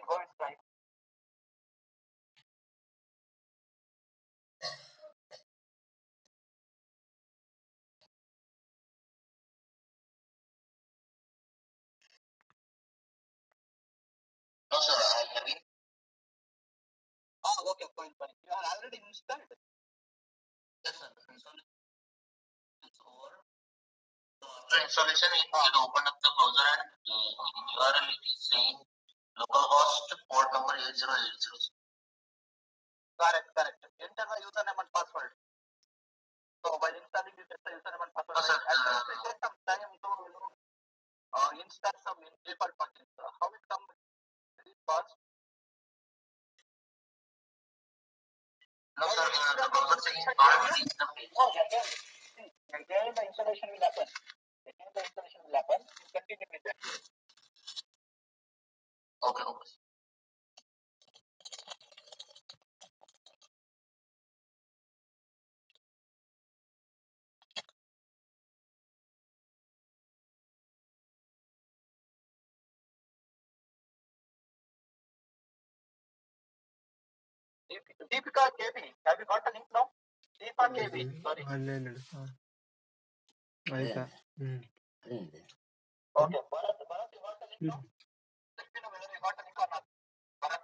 can go inside. No, sir, I mean. Oh, okay, fine. You are already installed. Yes, sir. It's over. After installation, you open up the browser and URL is saying localhost port number 8080. Correct. Enter the username and password. So while installing this, enter username and password. No, sir. It takes some time to install some default package. How it comes very fast. No, sir. The browser saying can't reach the page. Oh, again the installation will happen. Continue with that. Okay. Deepika KB, have you got a link now? Deepa KB, sorry. ಆಯ್ತಾ Okay, Bharat, you got a link now? Let me know whether you got a link or not. Bharat.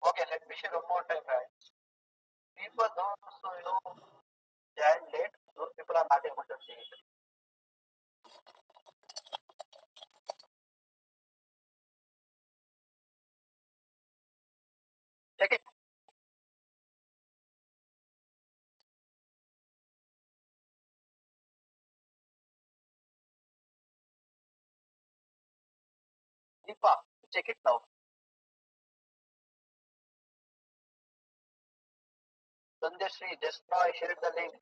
Okay, let me share one more time, guys. People those join late, those people are not able to see it. Check it. Deepa, check it now. Sanjay, just now I shared the link.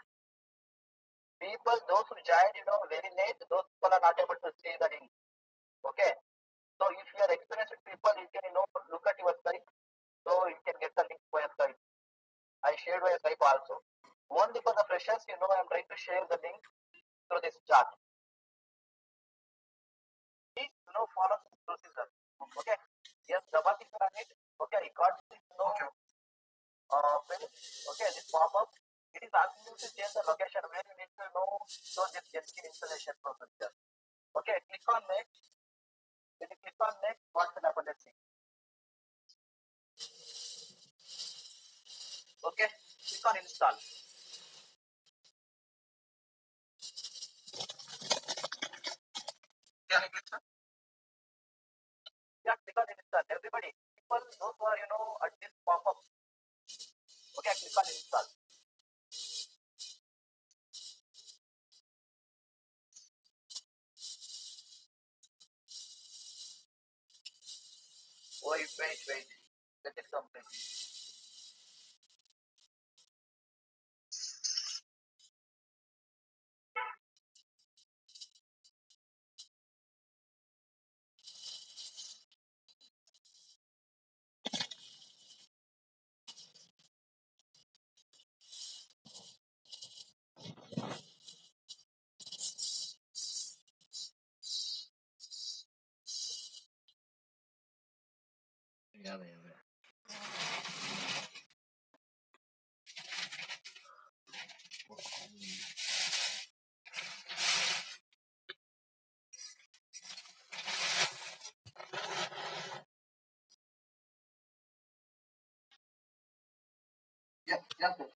People, those who joined, very late, those people are not able to see the link. Okay. So if you are experienced people, you can, look at your site. So you can get the link for your site. I shared my site also. Only for the freshers, I'm trying to share the link through this chat. Please, follow this procedure. Okay. Yes, double click on it. Okay, I got this, page. Okay, this pop-up. It is asking you to change the location where you need to show this Jenkins installation procedure. Okay, click on next. When you click on next, what will happen? Let's see. Okay, click on install. Can you click, sir? Yeah, click on install. Everybody, people, those who are, at this pop-up. Okay, click on install. Wait. Let it complete. Yeah. Yes, sir.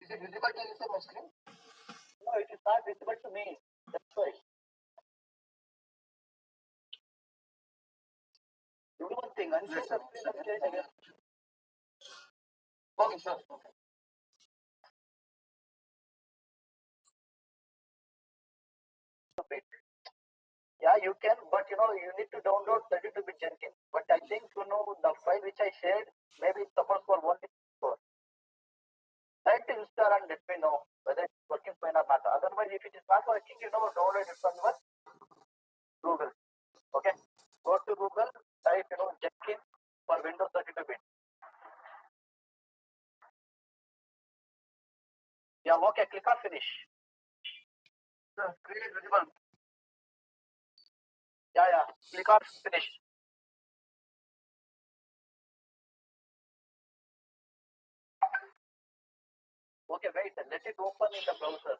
Is it visible to you, sir, my screen? No, it is not visible to me. That's why. Do one thing, unshare the screen and share it again. Okay, sure. Okay. Yeah, you can, but you need to download 32-bit Jenkins. But I think the file which I shared, maybe it's supposed for 1.4. Try to install and let me know whether it's working fine or not. Otherwise, if it is not working, download it from your Google. Okay, go to Google, type Jenkins for Windows 32-bit. Yeah, okay, click on finish. The screen is visible. Yeah. Click on finish. Okay, wait. Let it open in the browser.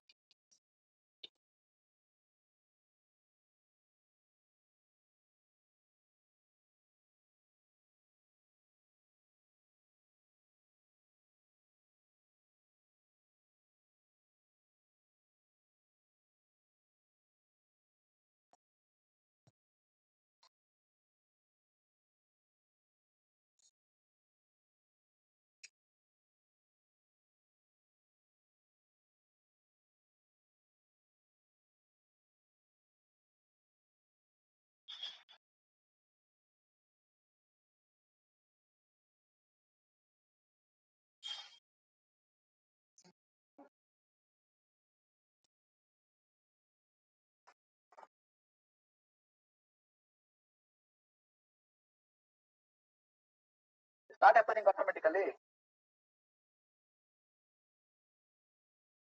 It's not happening automatically.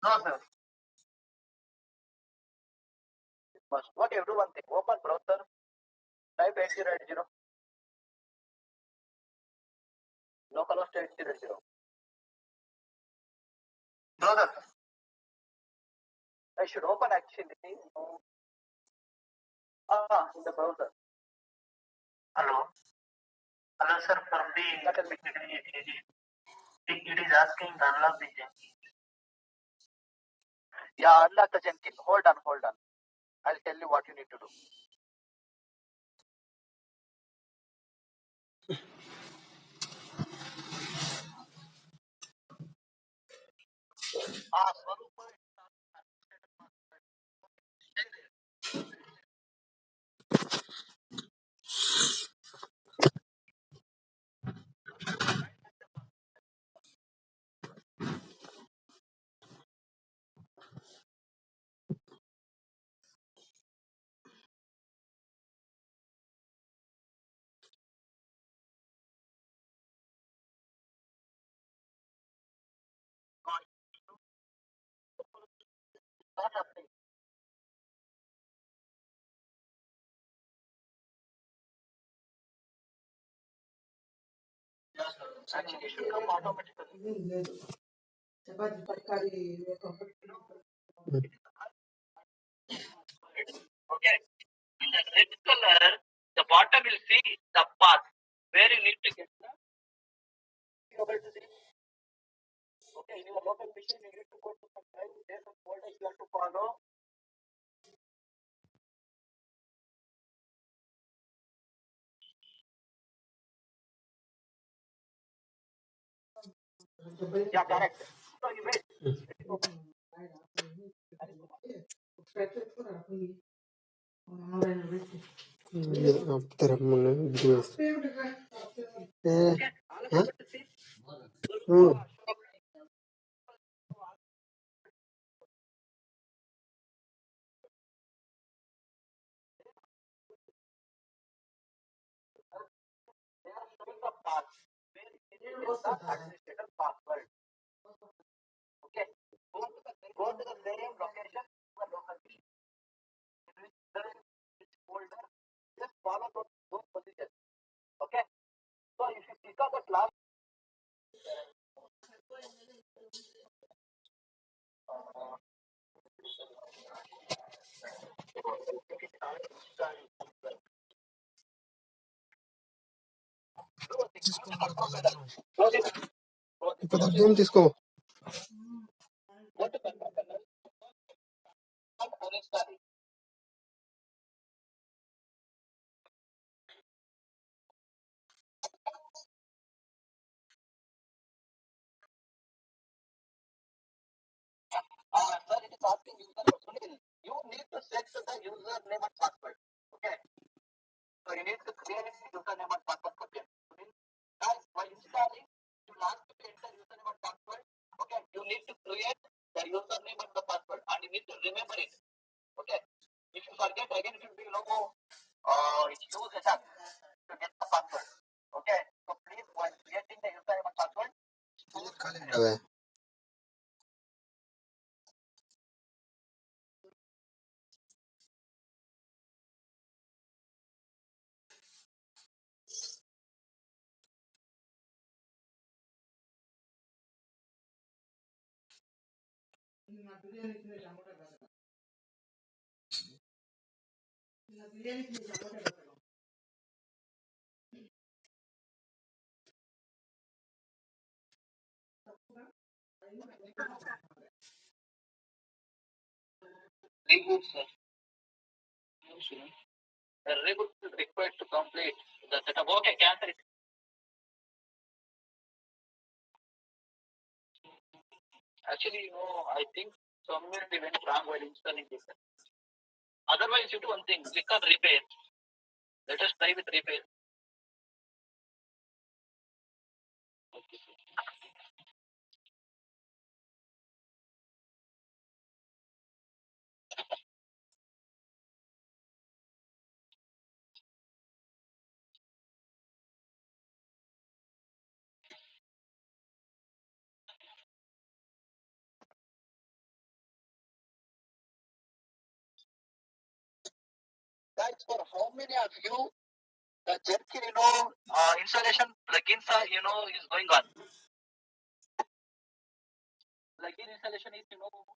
No, sir. It must. Okay, do one thing. Open browser. Type 8080. Localhost 8080. Browser. I should open actually. In the browser. Hello. Hello, sir. For me, it is asking to unlock the Jenkins. Yeah, unlock the Jenkins. Hold on. I'll tell you what you need to do. Swarupa. Not happening. Actually, it should come automatically. Okay. In the red color, the bottom will see the path where you need to get the. You able to see? Okay, in your local machine, you need to go to some drive. There's some folders you have to follow. Yeah, correct. So you wait. Okay, all of you able to see? They are showing the path where you need to get the administrator password. Okay, go to the same location for local machine. Which folder? Just follow those positions. Okay, so if you click on the class, ఇప్పుడు ఏం తీసుకో go to confirm color and uninstall it. Sir, it is asking user Sunil. You need to set the username and password. Okay, so you need to create a username and password for them. Sunil, guys, while installing, you will ask to enter username and password. Okay, you need to create the username and the password, and you need to remember it. Okay, if you forget again, it will be logo. Use it up to get the password. Okay, so please, while creating the username and password, ఖాళీ ఉండవే Reboot, sir. The reboot is required to complete the setup. Okay, cancel it. Actually, I think somewhere they went wrong while installing this. Otherwise, you do one thing, click on repair. Let us try with repair. Guys, for how many of you the Jerkin, installation plugins are, is going on? Plugin installation is,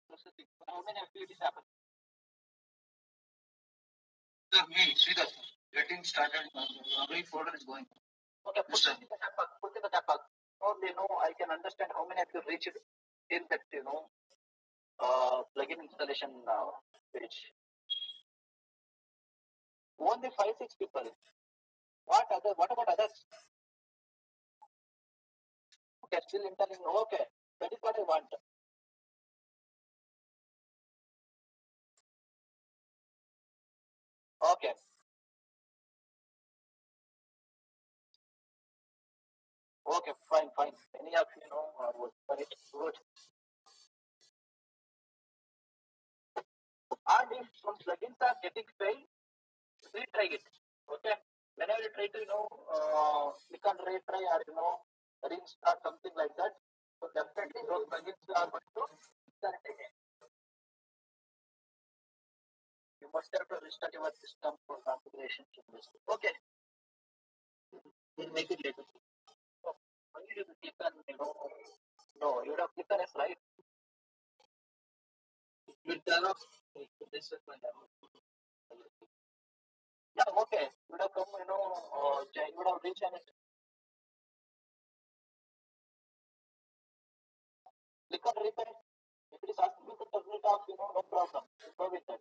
processing. For how many of you it is happening? Sir, me, Sridhar, getting started. Every folder is going. Okay, put in the tab. Put in the tab. So I can understand how many of you reached in that, plugin installation page. Only 5-6 people. What about others? Okay, still interning. Okay, that is what I want. Okay. Okay, fine. Any of you would for it, good. And if some plugins are getting failed, retry it. Okay. Whenever you try to click on retry or reinstall something like that, so definitely those plugins are going to install it again. You must have to restart your system for configuration changes. Okay. We'll make it later. So, when you click on, no, you would have clicked on S, right? You turn off this is yeah, okay. You would have come, you would have reached and click on repair. If it is asking you to turn it off, no problem. Go with that.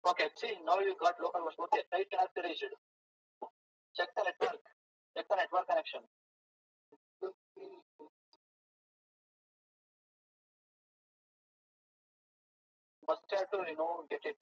Okay, see, now you got local host. Okay, site characterized. Check the network. Check the network connection. Must have to, get it.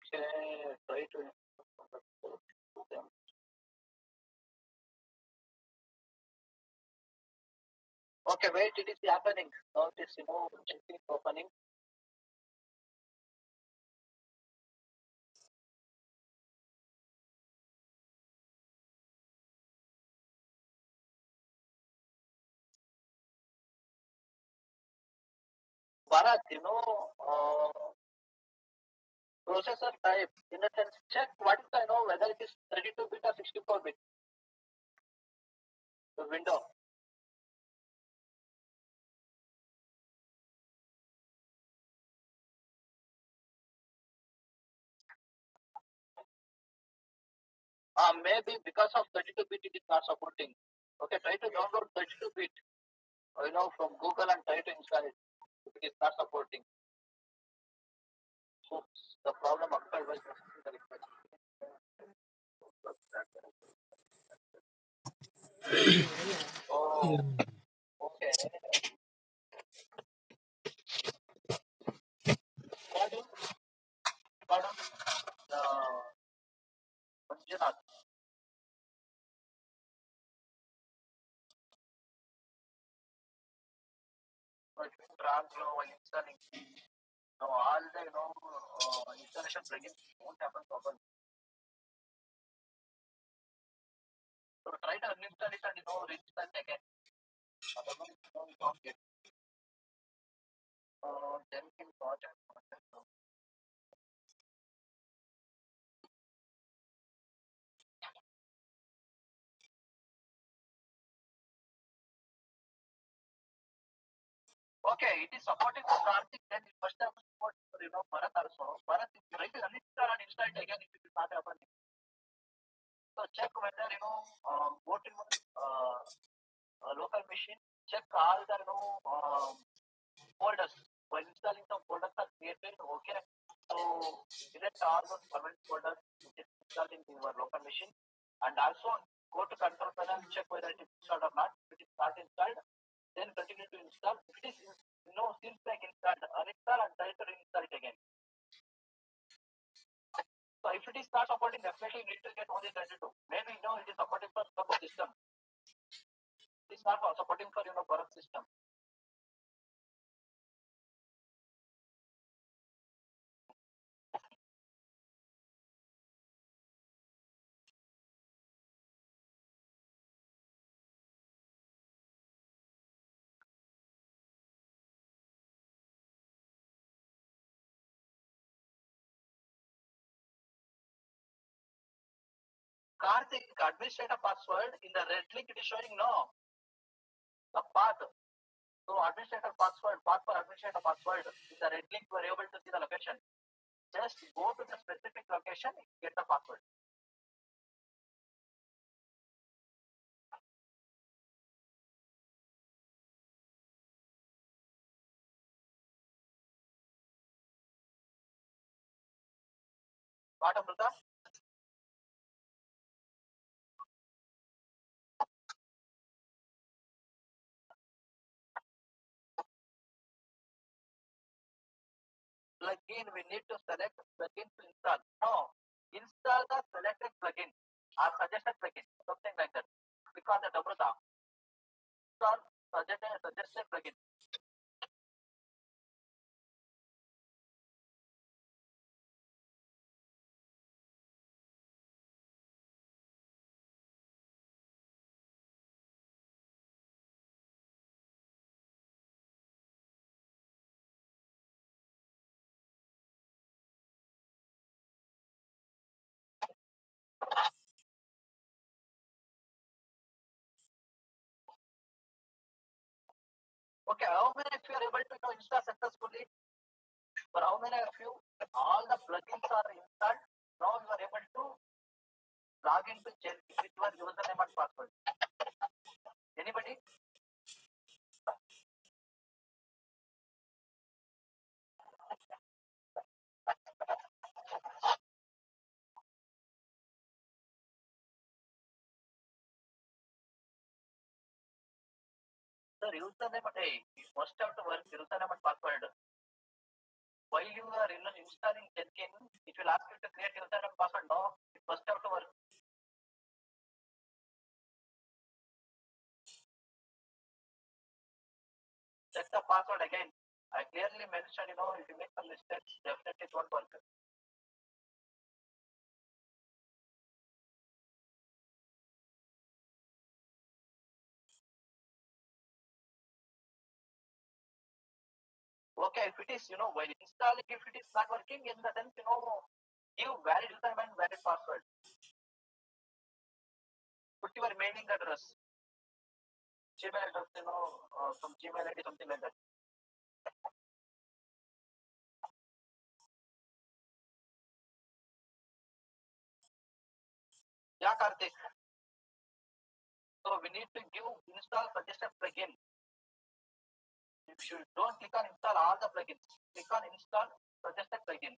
Okay, try to. Okay, wait, it is happening. Now it is, checking opening. Bharat, processor type, in a sense, check what is the, whether it is 32-bit or 64-bit, the window. Maybe because of 32-bit it is not supporting. Okay, try to download 32-bit, from Google and try to install it. If it is not supporting. Oops, the problem occurred while processing the request. Oh, okay. Pardon? Pardon? Manjunath. Drag while installing. Now all the installation plugins won't happen properly. So try to uninstall it and reinstall it again. Otherwise, you don't get. Jenkins project. Okay, it is supporting for Karthik, then it must have support for Bharat also. Bharat is try to uninstall and install it again if it is not happening. So check whether go to your local machine, check all the folders. While installing some folders are created, okay. So select all those permanent folders which is installed in your local machine, and also go to control panel, check whether it is installed or not. If it is not installed, then continue to install. If it is seems like installed, uninstall and try to reinstall it again. So if it is not supporting, definitely you need to get only 32. Maybe it is supporting for some system. It is not supporting for Bharat system. Karthik, administrator password in the red link it is showing no. The path. So administrator password, path for administrator password in the red link you are able to see the location. Just go to the specific location, get the password. What Amrita? Plugin, we need to select plugin to install. No, install the selected plugin or suggested plugin, something like that. Click on the Amrita. Install suggested plugin. Okay, how many of you are able to install successfully? For how many of you all the plugins are installed? Now you are able to log into Jenkins with your username and password. Anybody? Sir, username, hey, you must have to work username and password. While you are installing Jenkins, it will ask you to installed again. I clearly mentioned, if you make some mistakes, definitely it won't work. Okay, if it is, while installing, if it is not working, in the sense, give valid username and valid password. Put your mailing address, Gmail address, some Gmail ID, something like that. Yeah, Karthik. So we need to give install suggested plugin. If you don't click on install all the plugins, click on install suggested plugin.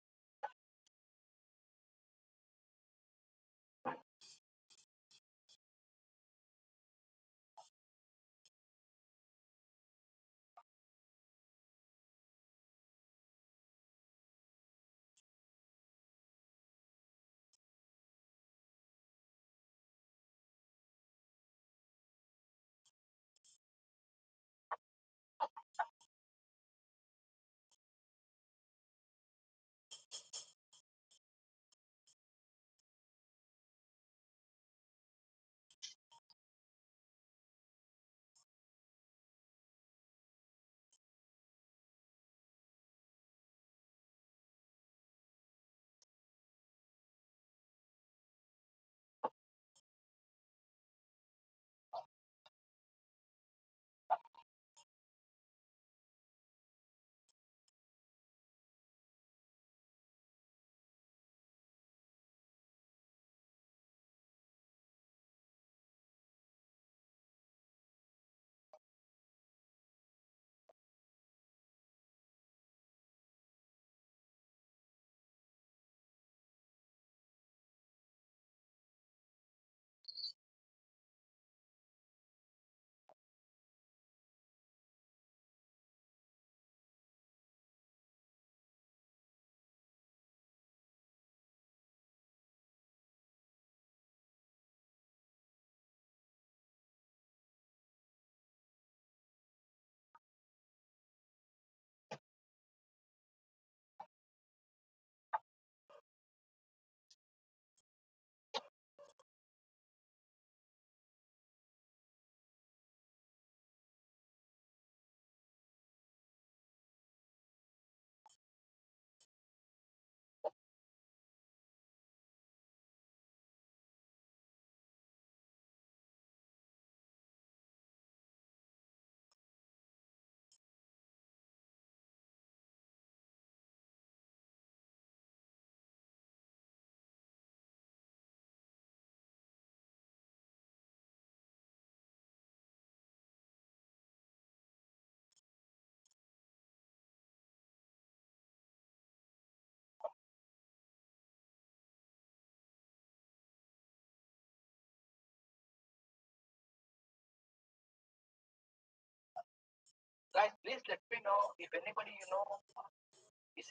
Guys, please let me know if anybody is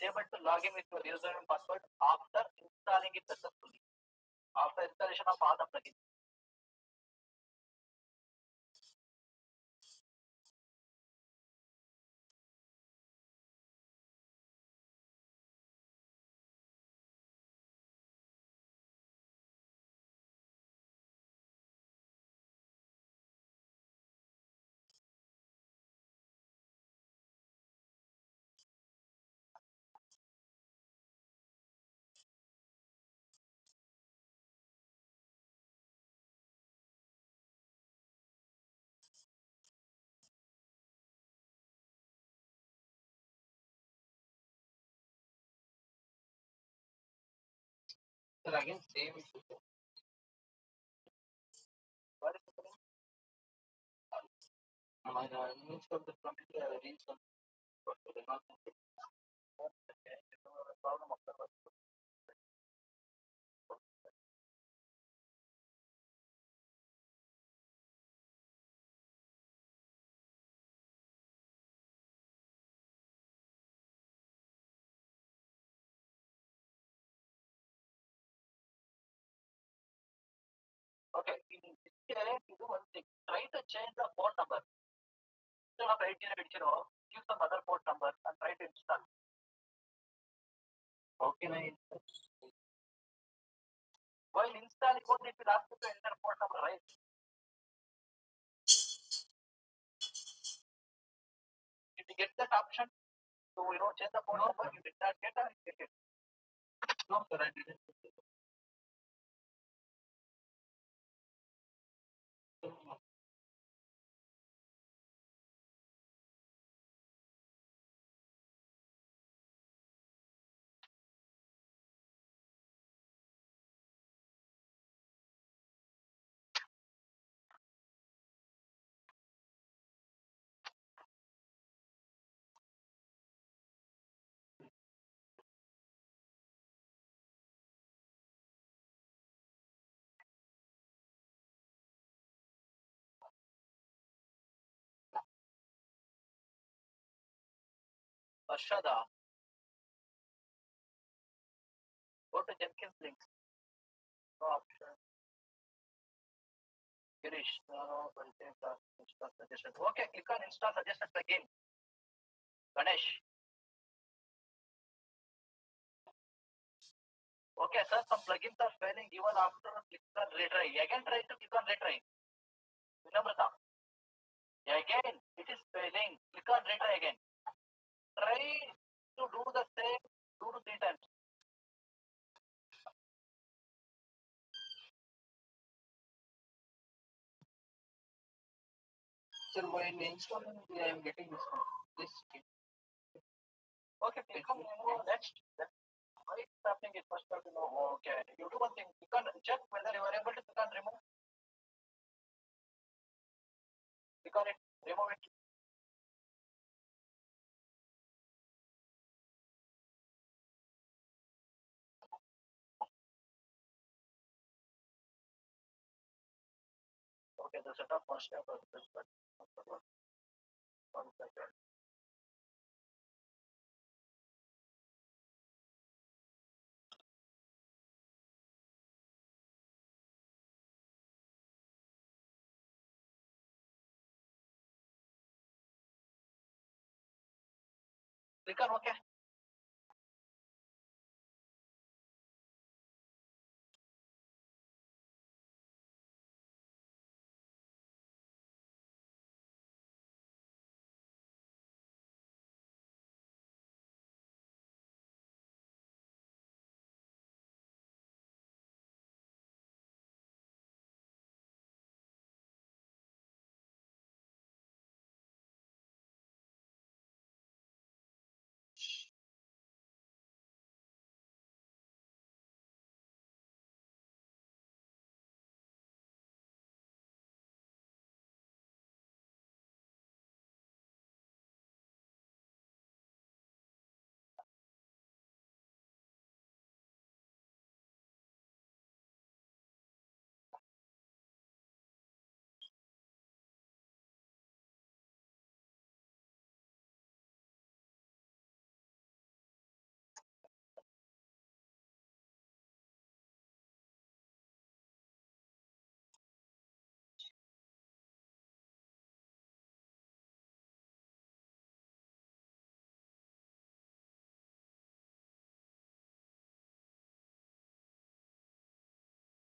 able to log in with your username and password after installing it successfully. After installation of all the plugins. So again, same issue. What is happening? My uninstalled the completely reinstalled. Problem of the okay. In this case, you do one thing. Try to change the phone number. Instead of 8080, give some other port number and try to install. How can I install? While installing, what it will ask you to enter port number, right? Did you get that option to change the port number? You did not get it. No, sir, I didn't. Ashada, go to Jenkins links. No option. Girish, no, install suggestion. Okay, click on install suggested plugin. Ganesh. Okay, sir, some plugins are failing even after click on retry. Again, try to click on retry. Vinamrata. Again, it is failing. Click on retry again. Try to do the same 2 to 3 times. Sir, while installing, I am getting this. Okay, click on next. Why it's happening is first have to know. Okay, you do one thing. You can check whether you are able to click on remove. Click on it, remove it. Okay, the setup must have this, but 1 second. Click on OK.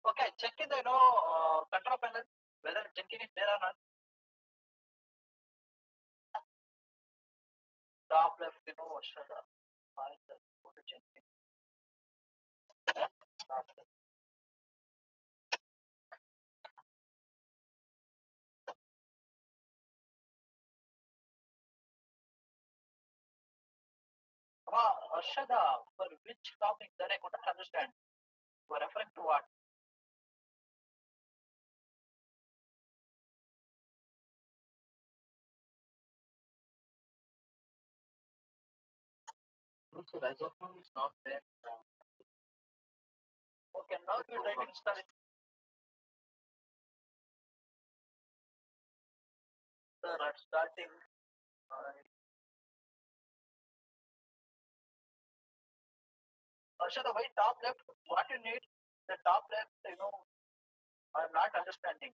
Okay, check in the control panel whether Jenkins is there or not. Top left, Ashada. Go to Jenkins. Top left. Ashada, for which topic that I couldn't understand? You are referring to what? So as of now, it's not there. Okay, now you try to install it. Sir, at starting. Ashada, why top left? What you need? The top left, I'm not understanding.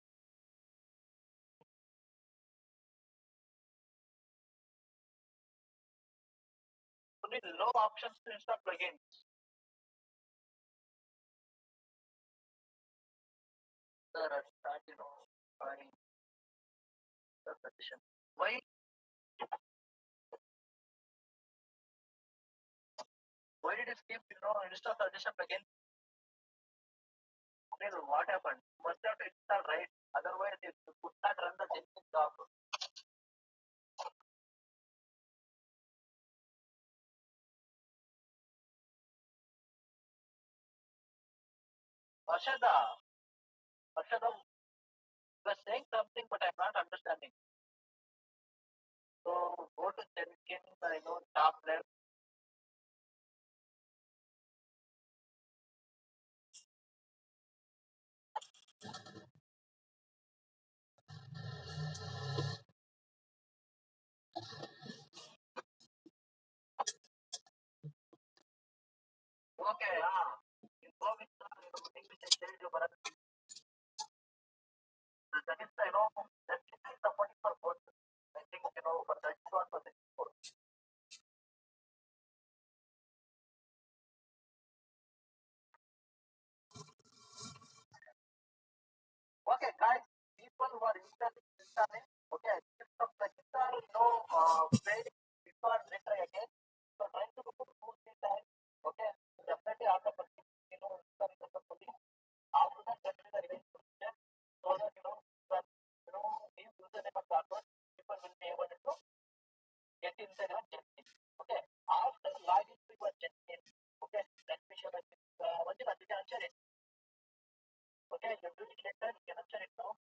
low options to install plugins. There are start, buying the suggestion. Why did you skip, install suggestion plugin? What happened? Must have to install, right? Otherwise, it could not run the Jenkins job. Arshada, you are saying something, but I'm not understanding. So go to Jenkins, top left. Okay, you go with the thing which I said you, Bharat. That is, that is supporting for both. I think, for that one, for this one. Okay, guys, people who are installing, okay, from the guitar, play before retry again. So trying to put 2 3 times, okay, definitely after installing the fully. After that, that is the revenge procedure. So that, these username and password, people will be able to get inside your Jenkins. Okay, after login to your Jenkins, okay, let me show you. Once you answer it, okay, you do it later, you can answer it now.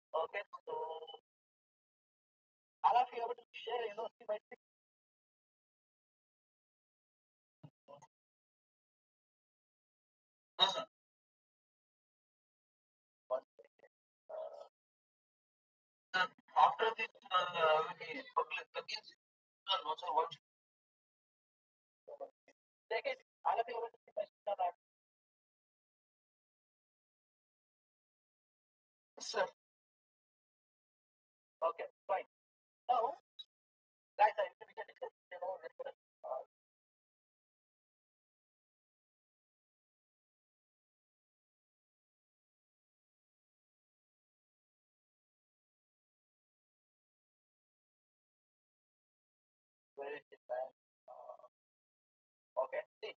Okay, so all of you able to share, see my screen. One second. After this, public plugins, also watch. Second, all of you able to see my screen or not? Sir. Okay, fine. Now, guys, I we can discuss, where is it, man? Okay, see,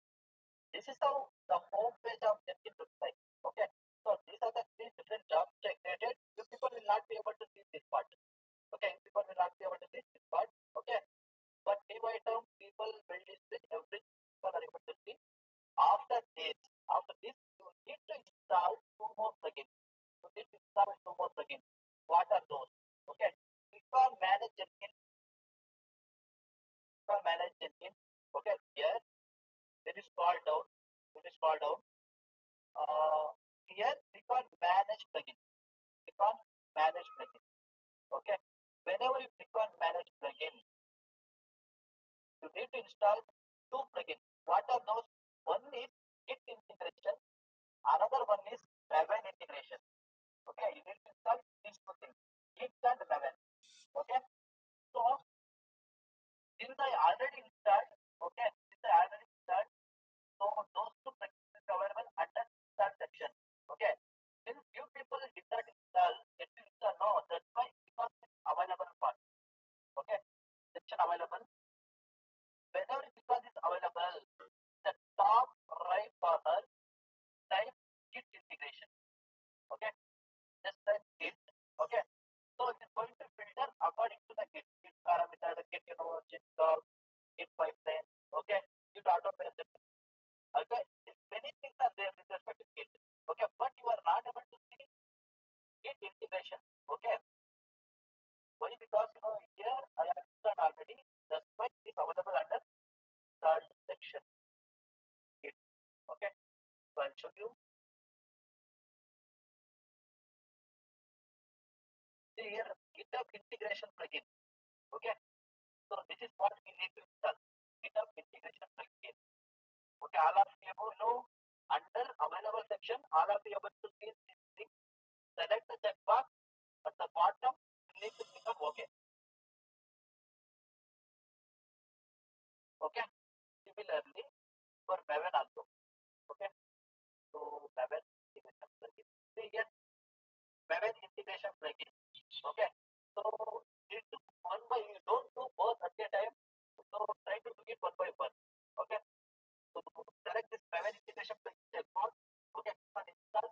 this is how the home page of Jenkins looks like. Okay, so these are the 3 different jobs which I created. You people will not be able to see this part. Okay, people will not be able to see this part. Okay, but day by term, people will list every people are able to see. After this, you need to install 2 more plugins. You need to install 2 more plugins. What are those? Okay, click on manage Jenkins. Okay, here, when you scroll down, here, click on manage plugin. Okay, whenever you click on manage plugin, you need to install 2 plugins. What are those? One is Git integration, another one is Maven integration. Okay, you need to install these 2 things, Git and Maven. Okay, so since I already installed, so those 2 plugins are available under install section. Okay, since few people did not install, no, that's why because it's available part. Okay, section available. Whenever because it's available, the top right corner type Git integration. Okay, just type Git. Okay, so it is going to filter according to the Git parameter, the Git, Git log, Git pipeline. Okay, Git automation. Okay, many things are there with respect to Git. Okay, but you are not able to see Git integration. Okay, why? Because here I have installed already. That's why it is available under third section. Git. Okay, so I'll show you. See here, GitHub integration plugin. Okay, so this is what we need to install. GitHub integration plugin. Okay, all of you know under available section, all of you able to see this thing. Select the checkbox at the bottom. You need to click on OK. similarly for Maven also. Okay, so Maven integration plugin. We get Maven integration plugin. Okay, so it one by you don't do both at a time. So try to do it one by one. Okay, so select this Maven integration plugin checkbox. Okay, and install.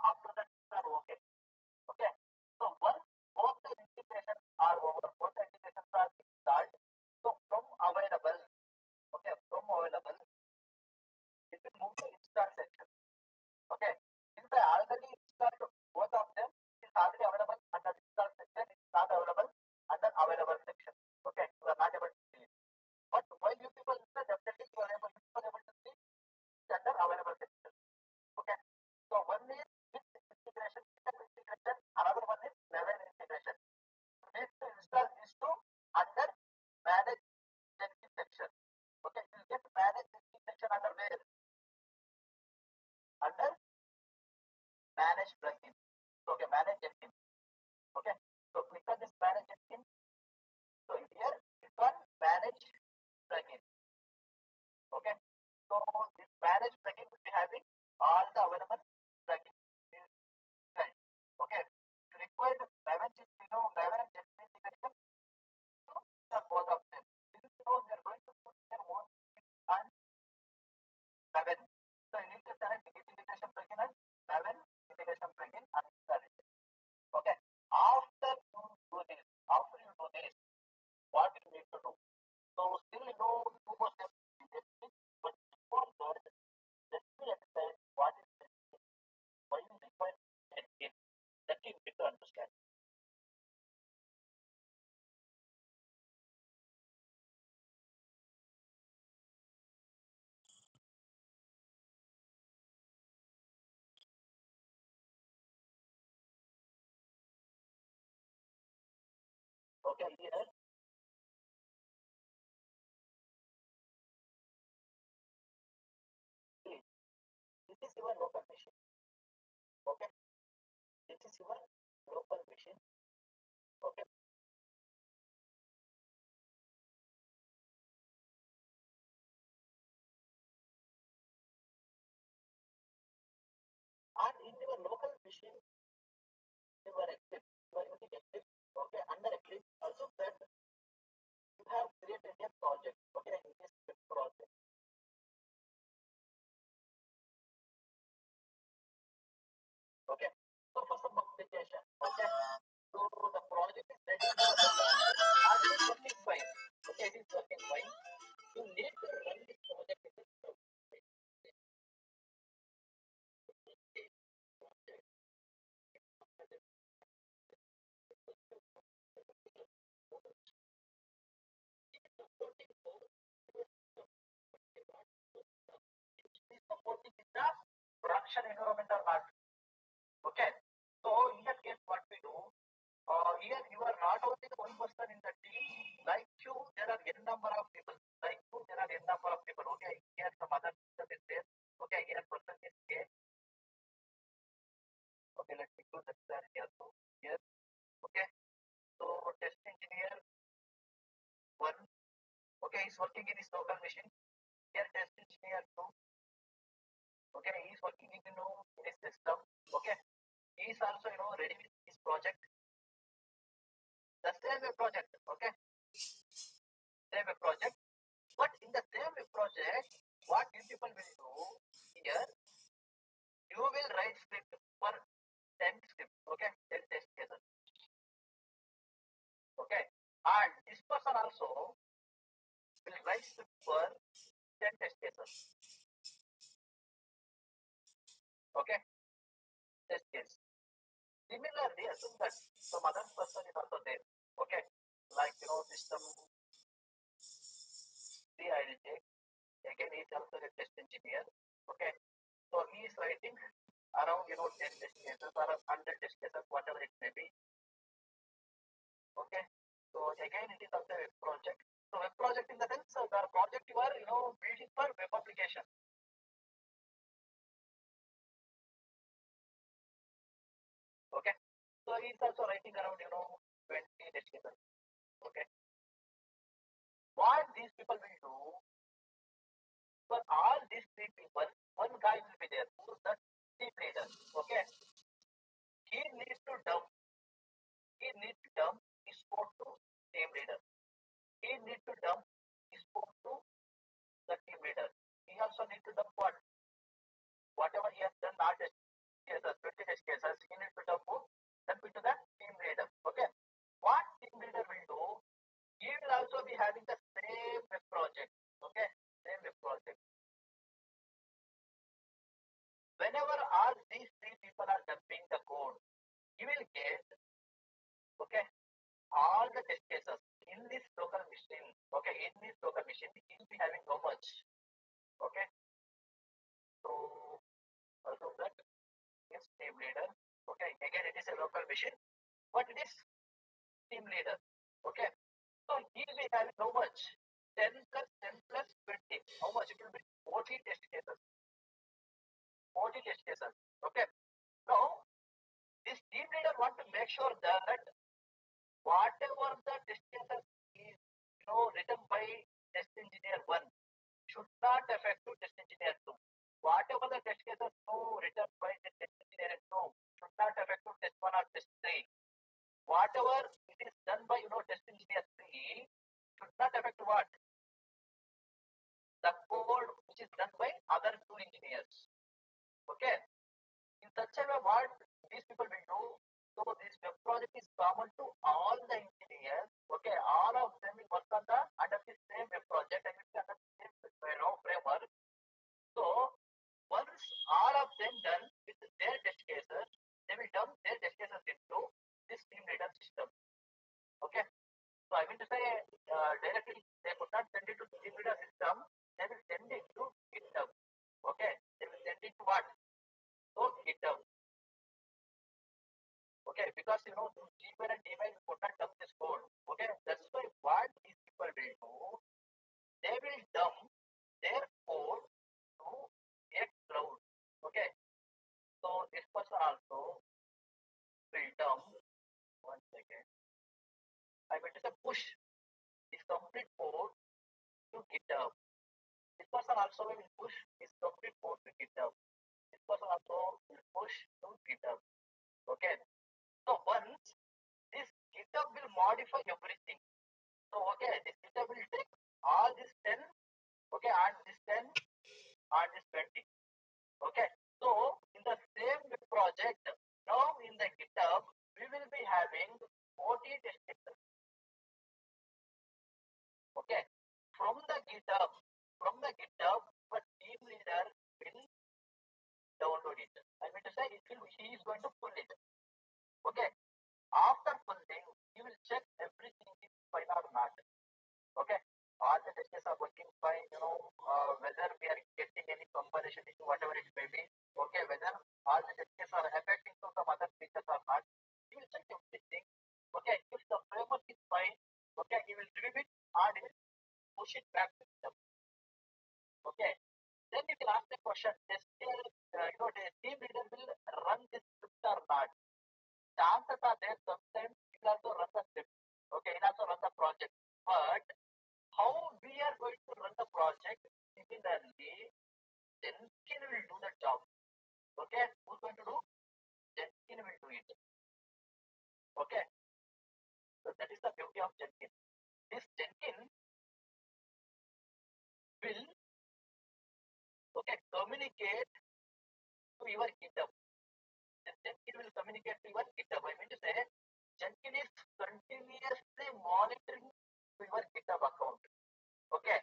After that, are okay. Okay, so once both the integrations are over, both the integrations are installed. So from available, okay, from available, it will move to install section. Okay, since I already installed both of them, it's already available under install section. It's not available under available section. Okay, you are not able to see it. But while you people install, definitely you are able to see it under available section. Okay, so one is with integration, another one is level integration. You need to install these two under manage Jenkins section. Okay, you get manage Jenkins section under where? Under manage plugin. Okay, manage Jenkins. Okay, so click on this manage Jenkins. So here click on manage plugin. Okay, so this manage plugin will be having all the available plugins. Okay, you require Maven, Maven and Jenkins integration. So both of them. This is how we are going to put their own and Maven. So you need to select Git integration plugin and Maven integration plugin and install it. Okay. After you do this, what you need to do? So still you know two more steps, but before that, let me explain what is Jenkins, why you require Jenkins. That you need to understand. Okay, here this is your local machine. Okay, this is your local machine. Okay, and in your local machine, you are Eclipse. You are using Eclipse. Okay, under Eclipse, also that you have created a project. Okay, in this project. Okay, so for some application. Okay, so the project is ready. And it is working fine. Okay, it is working fine. You need to run this project in this project. This supporting in the production environment or not. Okay, so in that case, what we do, here you are not only the one person in the team. Like you, there are n number of people. Like you, there are n number of people. Okay, here some other system is there. Okay, here person is there. Okay, let me do that here. So here, okay. So test engineer one. Okay, he's working in his local machine. Here test engineer two. Okay, he's working in his system. Okay, he is also ready with his project. The same project. Okay, same project. But in the same project, what you people will do here, you will write script for 10 script. Okay, 10 test cases. Okay, and this person also will write script for 10 test cases. Okay, test case. Similarly, assume that some other person is also there. Okay, like system C I will take. Again, he is also a test engineer. Okay, so he is writing around 10 test cases or 100 test cases, whatever it may be. Okay, so again, it is also a web project. So web project in the sense, the project you are building for web application. Okay, so he is also writing around 20 test cases. Okay, dump his code to team leader. He need to dump his code to the team leader. He also need to dump whatever he has done last test cases, 20 test cases, he needs to dump it to the team leader. Okay. What team leader will do? He will also be having the same web project. Okay, same web project. Whenever all these three people are dumping the code, he will get, okay, all the test cases in this local machine. Okay, in this local machine, he will be having how much? Okay, so also that is team leader. Okay, again it is a local machine, but it is team leader. Okay, so he will be having how much? 10 plus 10 plus 20. How much? It will be 40 test cases. 40 test cases. Okay. Now, this team leader want to make sure that whatever the test cases is, written by test engineer 1 should not affect to test engineer 2. Whatever the test cases written by the test engineer 2 should not affect to test 1 or test 3. Whatever it is done by, test engineer 3 should not affect what? The code which is done by other 2 engineers. Okay. In such a way, what these people will do, so this web project is common to all the engineers. Okay, all of them will work on under the same web project and it's under the same framework. So once all of them done with their test cases, they will dump their test cases into this team leader system. Okay, so I mean to say directly they could not send it to the team leader system. They will send it to GitHub. Okay, they will send it to what? So GitHub. Okay, because Gmail and email could not dump this code. Okay, that's why what these people will do, they will dump their code to a cloud. Okay, so this person also will dump. 1 second. I mean to say push this complete code to GitHub. This person also will push this complete code to GitHub. This person also will push to GitHub. Okay, so once this GitHub will modify everything. So okay, this GitHub will take all this 10, okay, and this 10 and this 20. Okay, so in the same project, now in the GitHub, we will be having 40 test cases. Okay, from the GitHub, but team leader will download it. I mean to say, he is going to pull it. Okay, after pulling, he will check everything is fine or not. Okay, all the test cases are working fine. Whether we are getting any compilation issue, whatever it may be. Okay, whether all the test cases are affecting to some other features or not. He will check everything. Okay, if the framework is fine, okay, he will review it and he will push it back to them. Okay, then you can ask the question: the team leader will run this script or not? Chances are there sometimes he will also run the script. Okay, he'll also run the project, but how we are going to run the project, similarly, Jenkins will do the job. Okay, who's going to do? Jenkins will do it. Okay, so that is the beauty of Jenkins. This Jenkins will, okay, communicate to your GitHub. This Jenkins will communicate to your GitHub. I mean to say, Jenkins is continuously monitoring your GitHub account. Okay,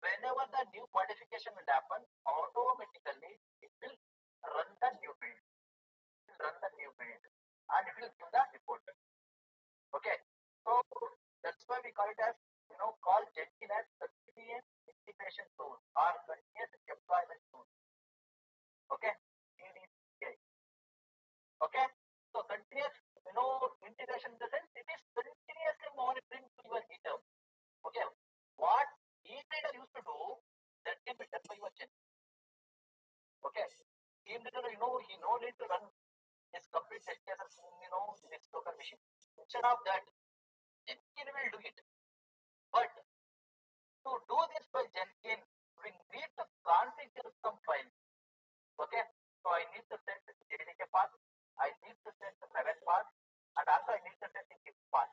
whenever the new modification will happen, automatically it will run the new build. It will run the new build and it will give the report. Okay, so that's why we call it as, call Jenkins as continuous integration tool or continuous deployment tool. Okay, CDCI. Okay, so continuous, integration in the sense it is continuously monitoring to your GitHub. Okay, what team leader used to do, that can be done by your Jenkins. Okay, team leader, he no need to run his complete test cases in this local machine. Instead of that, Jenkins will do it. But to do this by Jenkins, we need to configure some files. Okay, so I need to set the JDK path, I need to set the private path, and also I need to set the gift path.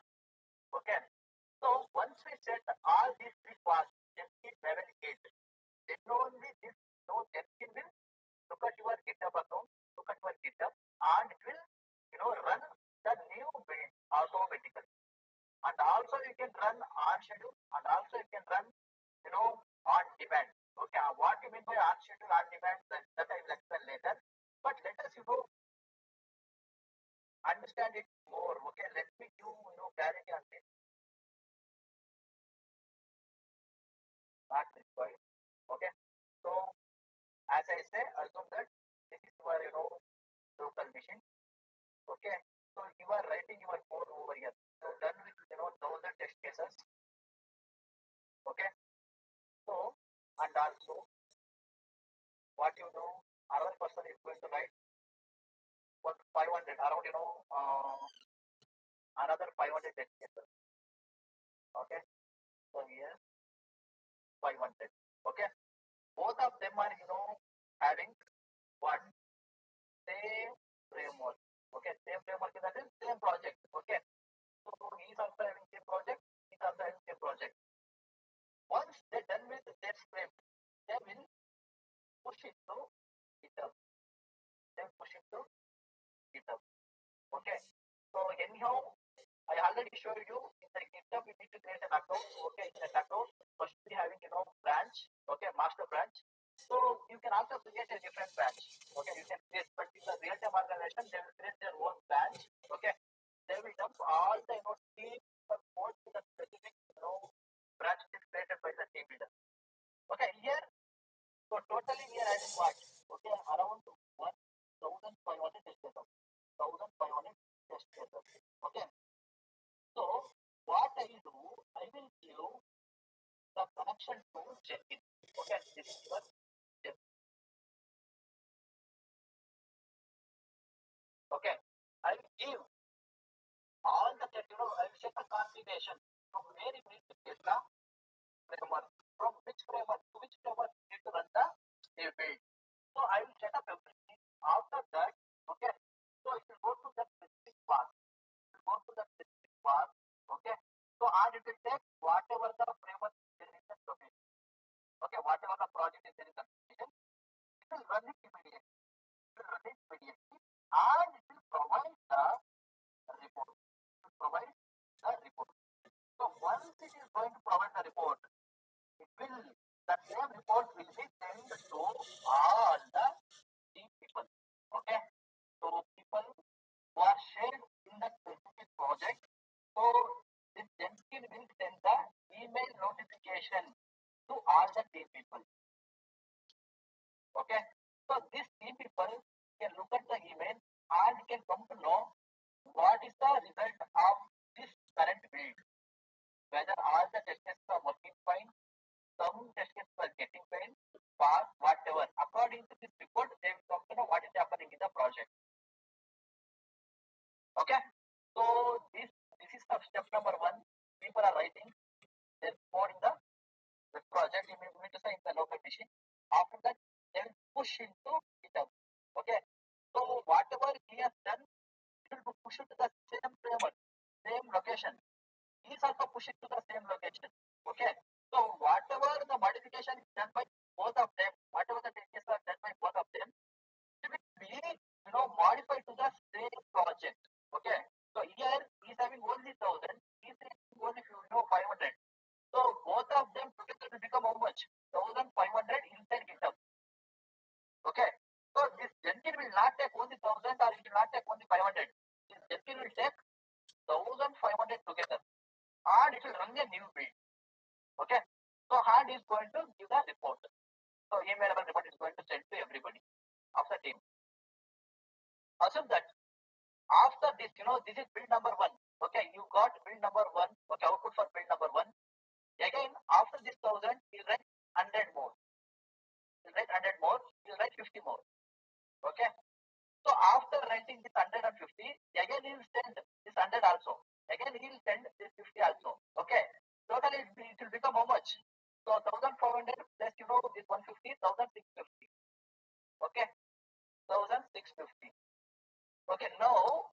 And also you can run on schedule, and also you can run, on demand. Okay, what you mean by on schedule, on demand, that I will explain later. But let us, understand it more. Okay, let me give, clarity on this. Not required. Okay, so as I say, assume that this is your, local machine. Okay, so you are writing your code over here. So done with, 1,000 test cases. Okay, so and also what you do, another person is going to write 500 around, another 500 test cases. Okay, so here 500. Okay, both of them are, having one same framework. Okay, same framework, that is same project. Okay, so he is also having same project, he is also having same project. Once they're done with their script, they will push it to GitHub. They push it to GitHub. Okay, so anyhow, I already showed you in the GitHub you need to create an account. Okay, in that account must be having, branch. Okay, master branch. So you can also create a different branch. Okay, you can create, but in the real-time organization they will create their own branch. Okay, they will dump all the, team code to the specific, branch created by the team leader. Okay, here, so totally we are adding what? Okay, around 1,500 test cases. 1,500 test cases. Okay, so what I do, I will give the connection to Jenkins. Okay, this is your Jenkins. Okay, I will give all the, I will set the configuration from where you need to get the framework, from which framework to which framework you need to run the build. So I will set up everything. After that, okay, so it will go to that specific path. It will go to that specific path. Okay, so and it will take whatever the framework is there in the domain. Okay, whatever the project is there in the domain, it will run it immediately. It will run it immediately, and it will provide the report. It will provide the report. So once it is going to provide the report, it will, that same report will be sent to all the team people. Okay, so people who are shared in that specific project. So this Jenkins will send the email notification to all the team people. Okay, so these team people can look at the email and can come to know what is the result of this current build, whether all the test cases are working fine, some test cases are getting failed, pass, whatever. According to this report, they will come to know what is happening in the project. Okay, so this is the step number 1. People are writing their code in the project. You need to say in the local machine. After that, they will push into GitHub. Okay, so whatever he has done, it will push it to the same framework, same location. He is also pushing to the same location. Okay, so whatever the modification is done by both of them, whatever the changes are done by both of them, it will be, modified to the same project. Okay, so here he is having only 1,000, he is having only 500. So both of them together will become how much? 1,500 inside GitHub. Okay, so this Jenkins will not take only 1,000 or it will not take only 500. This Jenkins will take 1,500 together and it will run a new build. Okay, so and is going to give the report. So emailable report is going to send to everybody of the team. Assume that after this, this is build number 1. Okay, you got build number 1. Okay, output for build number 1. Again, after this 1,000, you'll write 100 more. You'll write 100 more, you'll write 50 more. Okay, so after writing this 150, again he will send this 100 also. Again he will send this 50 also. Okay, totally it will become how much? So 1,500 plus, this 150, 1,650. Okay, 1,650. Okay, now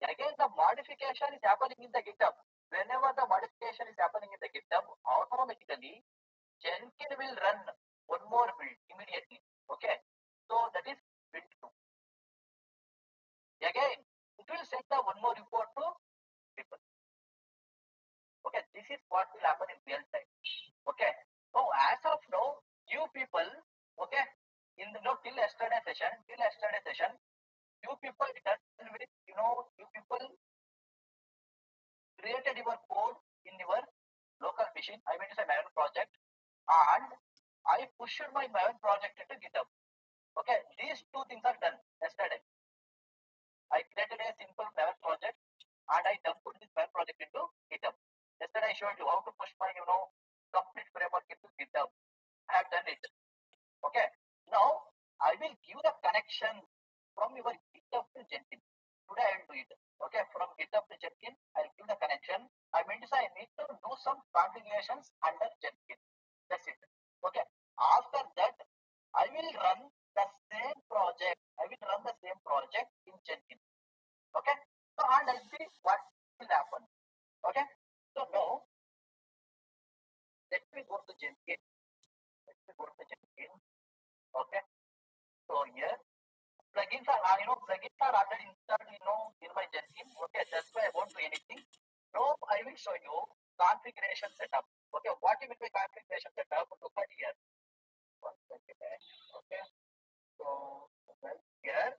again the modification is happening in the GitHub. Whenever the modification is happening in the GitHub, automatically Jenkins will run one more build immediately. Okay, so that is build 2. Again, it will send the one more report to people. this is what will happen in real time. Okay. So as of now, you people, okay, in the till yesterday session, you people done with, you people created your code in your local machine. I mean to say Maven project, and I pushed my Maven project into GitHub. Okay, these two things are done yesterday. I created a simple Maven project and I dumped this Maven project into GitHub. Yesterday I showed you how to push my, complete framework into GitHub. I have done it. Okay. Now I will give the connection from your GitHub to Jenkins. Today I will do it. Okay, from GitHub to Jenkins, I will give the connection. I mean to say I need to do some configurations under Jenkins. That's it. Okay. After that, I will run the same project. In Jenkins. Okay. So and I'll see what will happen. Okay. So now let me go to Jenkins. Okay. So here plugins are already installed, in my Jenkins. Okay, that's why I won't do anything. Now I will show you configuration setup. Okay, what you mean by configuration setup? Look at here. One second. Okay, so here,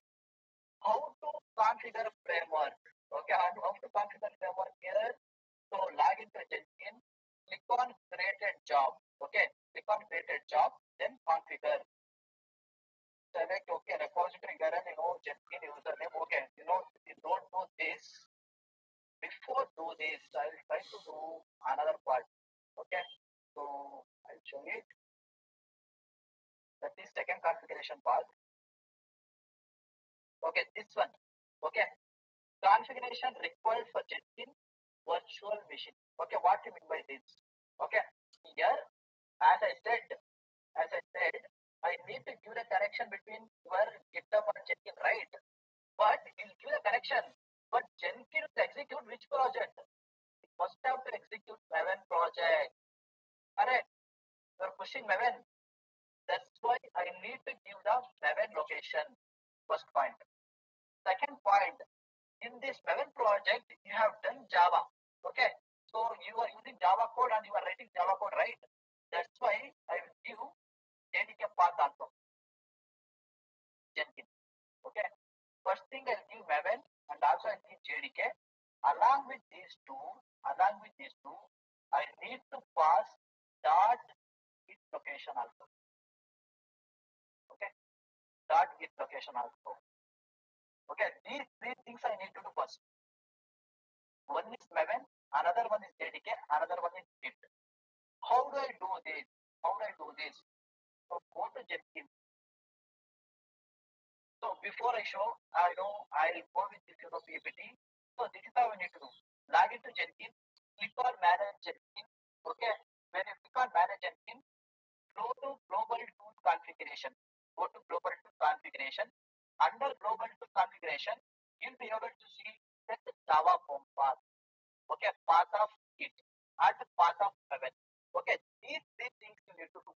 how to configure framework. Okay, how to configure framework here. So log into Jenkins, click on created job. Okay, click on created job, then configure. Select okay, repository Jenkins username. Okay, if you don't do this, before do this, I'll try to do another part. Okay, so I'll show it. That is second configuration part. Okay, this one. Okay, configuration required for Jenkins virtual machine. Okay, what do you mean by this? Okay, here, as I said, I need to give the connection between your GitHub and Jenkins, right? But you'll give the connection. But Jenkins execute which project? It must have to execute Maven project. Correct? You're pushing Maven. That's why I need to give the Maven location. First point. Second point, in this Maven project, you have done Java. Okay. So you are using Java code and you are writing Java code, right? That's why I will give JDK path also. Jenkins. Okay. First thing I'll give Maven and also I'll give JDK. Along with these two, I need to pass dot git location also. Okay. Dot git location also. Okay. These three things I need to do first. One is Maven, another one is JDK, another one is Git. How do I do this? So go to Jenkins. So before I show, I'll go with this PPT. So this is how we need to do. Log into Jenkins, click on manage Jenkins. Okay. When you click on manage Jenkins, go to global tool configuration. Under global tool configuration, you'll be able to see that the Java form path. Okay, path of Git and path of Maven. Okay, these three things you need to do.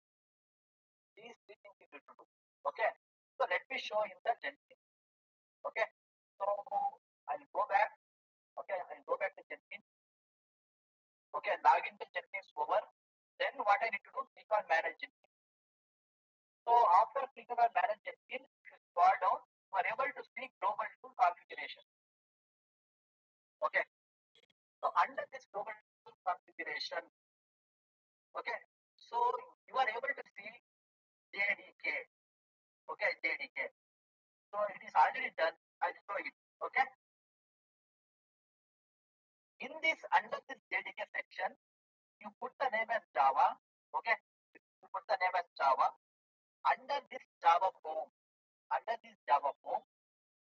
Okay, so let me show in the Jenkins. Okay, so I'll go back. Okay, I'll go back to Jenkins. Okay, log into Jenkins over. Then what I need to do, click on manage Jenkins. So after clicking on manage Jenkins, if you scroll down, you are able to see global tool configuration. Okay, so under this global tool configuration, okay, so you are able to see JDK. Okay, JDK. So it is already done. I'll show it. Okay. In this, under this JDK section, you put the name as Java. Okay. You put the name as Java. Under this Java form,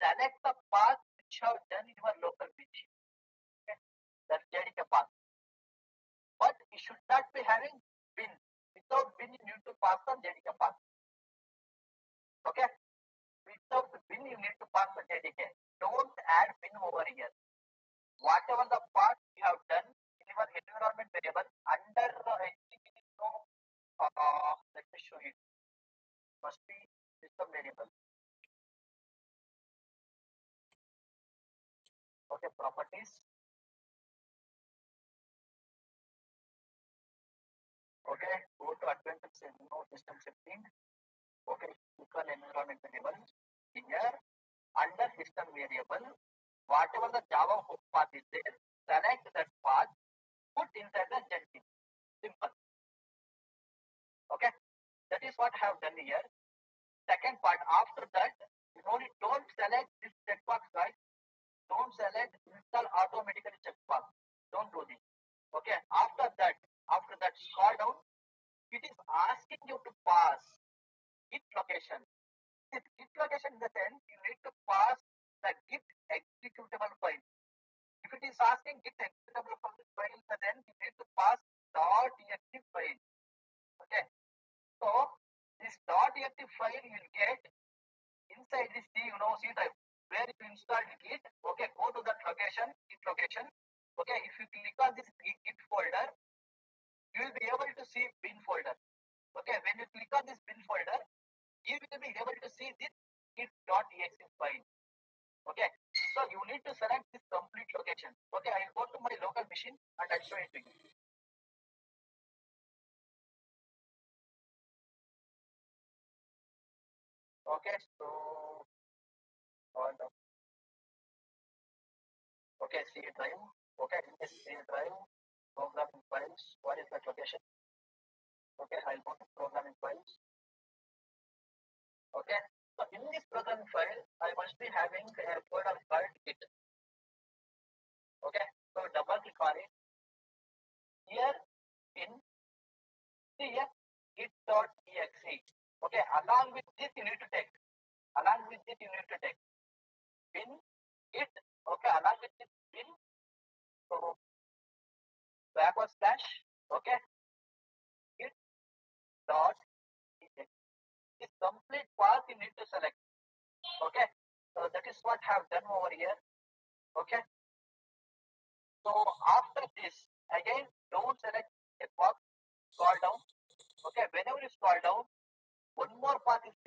select the path which you have done in your local machine. Okay. That's JDK path. But you should not be having bin. Without bin, you need to pass the JDK path. Okay. Without bin, you need to pass the JDK. Don't add bin over here. Whatever the path you have done in your environment variable under the let me show you. Must be system variable. say no system setting. Okay, equal environment variable. Here, under system variable, whatever the Java hook path is there, select that path, put inside the Jenkins. Simple. Okay, that is what I have done here. Second part, after that, you only don't select this checkbox, guys. Don't select install automatically checkbox. Don't do this. Okay, after that, scroll down. It is asking you to pass Git location. This Git location in the sense you need to pass the Git executable file. If it is asking Git executable file, then you need to pass .exe file. Okay, so this .exe file you will get inside this C, see the where you installed Git. Okay, go to that location, Git location. Okay, if you click on this Git folder, you will be able to see bin folder. Okay, when you click on this bin folder, you will be able to see this git.exe file. Okay, so you need to select this complete location. Okay, I'll go to my local machine and I'll show it to you. Okay, so okay, C drive. Okay, in this C drive, programming files. What is that location? Okay, I'll go to programming files. Okay, so in this programming file, I must be having a folder called Git. Okay, so double click on it. Here in here git.exe. Okay, along with this you need to take. Bin git. Okay, along with this bin. So backward slash. Okay, git dot exe. This complete path you need to select. Okay, so that is what I have done over here. Okay, so after this, again, don't select a box, scroll down. Okay, whenever you scroll down, one more path is